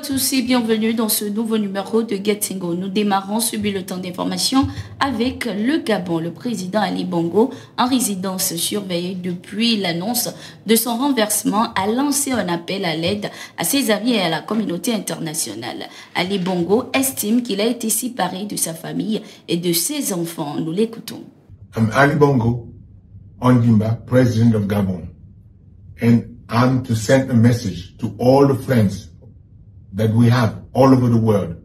tous et bienvenue dans ce nouveau numéro de Gettingo. Nous démarrons ce bulletin d'information avec le Gabon. Le président Ali Bongo, en résidence surveillée depuis l'annonce de son renversement, a lancé un appel à l'aide à ses amis et à la communauté internationale. Ali Bongo estime qu'il a été séparé de sa famille et de ses enfants. Nous l'écoutons. I'm Ali Bongo Ondimba, President of Gabon, and I'm to send a message to all the friends that we have all over the world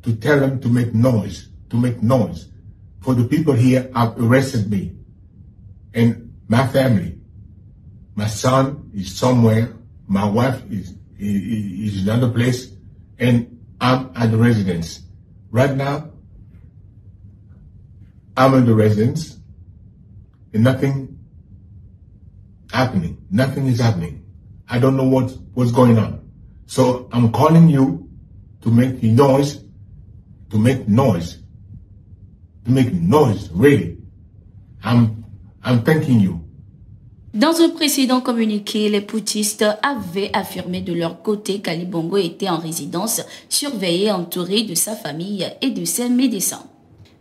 to tell them to make noise, For the people here have arrested me and my family. My son is somewhere, my wife is in another place, and I'm at the residence. Right now, I'm in the residence and nothing is happening. I don't know what's going on. So I'm calling you to make noise, really. I'm thanking you. Dans un précédent communiqué, les putschistes avaient affirmé de leur côté qu'Ali Bongo était en résidence surveillée, entouré de sa famille et de ses médecins.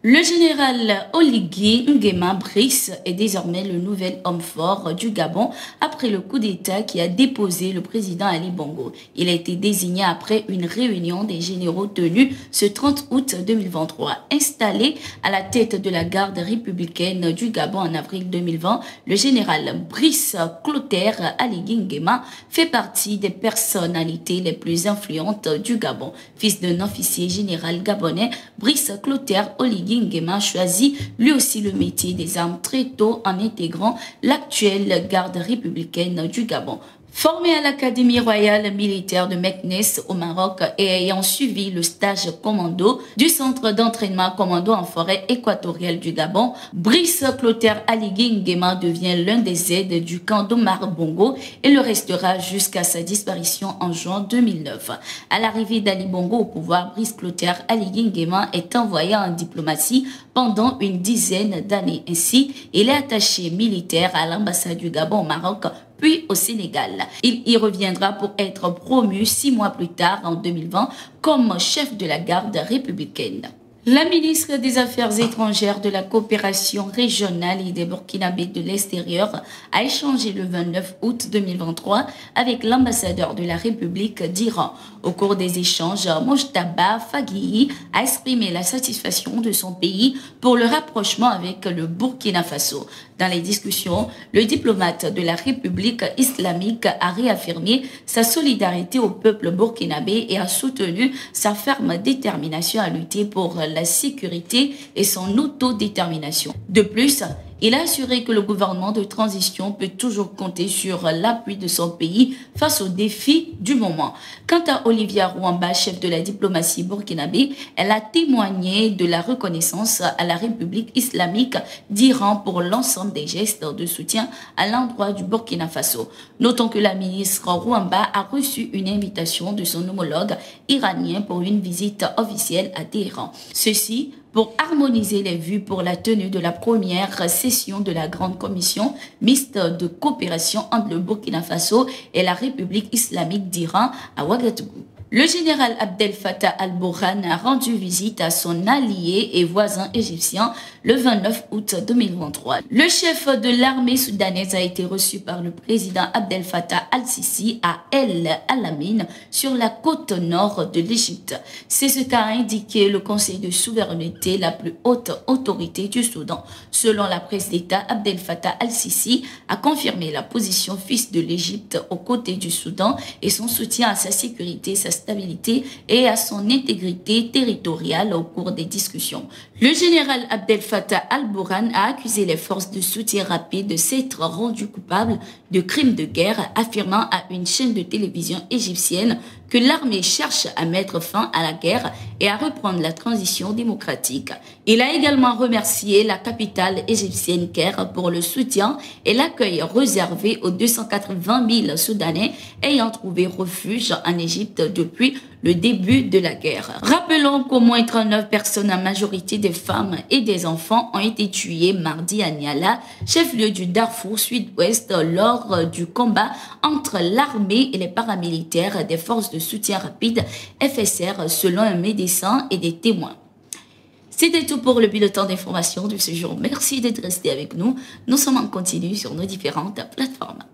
Le général Oligui Nguema Brice est désormais le nouvel homme fort du Gabon après le coup d'État qui a déposé le président Ali Bongo. Il a été désigné après une réunion des généraux tenue ce 30 août 2023. Installé à la tête de la garde républicaine du Gabon en avril 2020, le général Brice Clotaire Oligui Nguema fait partie des personnalités les plus influentes du Gabon. Fils d'un officier général gabonais, Brice Clotaire Oligui Nguema choisit lui aussi le métier des armes très tôt en intégrant l'actuelle garde républicaine du Gabon. Formé à l'Académie royale militaire de Meknes au Maroc et ayant suivi le stage commando du centre d'entraînement commando en forêt équatoriale du Gabon, Brice Clotaire Oligui Nguema devient l'un des aides du camp d'Omar Bongo et le restera jusqu'à sa disparition en juin 2009. À l'arrivée d'Ali Bongo au pouvoir, Brice Clotaire Oligui Nguema est envoyé en diplomatie pendant une dizaine d'années. Ainsi, il est attaché militaire à l'ambassade du Gabon au Maroc puis au Sénégal. Il y reviendra pour être promu 6 mois plus tard, en 2020, comme chef de la garde républicaine. La ministre des Affaires étrangères, de la coopération régionale et des Burkinabés de l'extérieur a échangé le 29 août 2023 avec l'ambassadeur de la République d'Iran. Au cours des échanges, Mojtaba Faghihi a exprimé la satisfaction de son pays pour le rapprochement avec le Burkina Faso. Dans les discussions, le diplomate de la République islamique a réaffirmé sa solidarité au peuple burkinabé et a soutenu sa ferme détermination à lutter pour la sécurité et son autodétermination. De plus, il a assuré que le gouvernement de transition peut toujours compter sur l'appui de son pays face aux défis du moment. Quant à Olivia Rouamba, chef de la diplomatie burkinabé, elle a témoigné de la reconnaissance à la République islamique d'Iran pour l'ensemble des gestes de soutien à l'endroit du Burkina Faso. Notons que la ministre Rouamba a reçu une invitation de son homologue iranien pour une visite officielle à Téhéran. Ceci pour harmoniser les vues pour la tenue de la première session de la Grande Commission mixte de coopération entre le Burkina Faso et la République islamique d'Iran à Ouagadougou. Le général Abdel Fattah al-Burhan a rendu visite à son allié et voisin égyptien le 29 août 2023. Le chef de l'armée soudanaise a été reçu par le président Abdel Fattah al-Sisi à El Alamein sur la côte nord de l'Égypte. C'est ce qu'a indiqué le Conseil de souveraineté, la plus haute autorité du Soudan. Selon la presse d'État, Abdel Fattah al-Sisi a confirmé la position fils de l'Égypte aux côtés du Soudan et son soutien à sa sécurité, sa stabilité et à son intégrité territoriale au cours des discussions. Le général Abdel Fattah al-Burhan a accusé les forces de soutien rapide de s'être rendues coupables de crimes de guerre, affirmant à une chaîne de télévision égyptienne que l'armée cherche à mettre fin à la guerre et à reprendre la transition démocratique. Il a également remercié la capitale égyptienne Caire pour le soutien et l'accueil réservé aux 280 000 Soudanais ayant trouvé refuge en Égypte depuis le début de la guerre. Rappelons qu'au moins 39 personnes, en majorité des femmes et des enfants, ont été tuées mardi à Niala, chef-lieu du Darfour Sud-Ouest, lors du combat entre l'armée et les paramilitaires des forces de soutien rapide FSR, selon un médecin et des témoins. C'était tout pour le bulletin d'information de ce jour. Merci d'être resté avec nous. Nous sommes en continu sur nos différentes plateformes.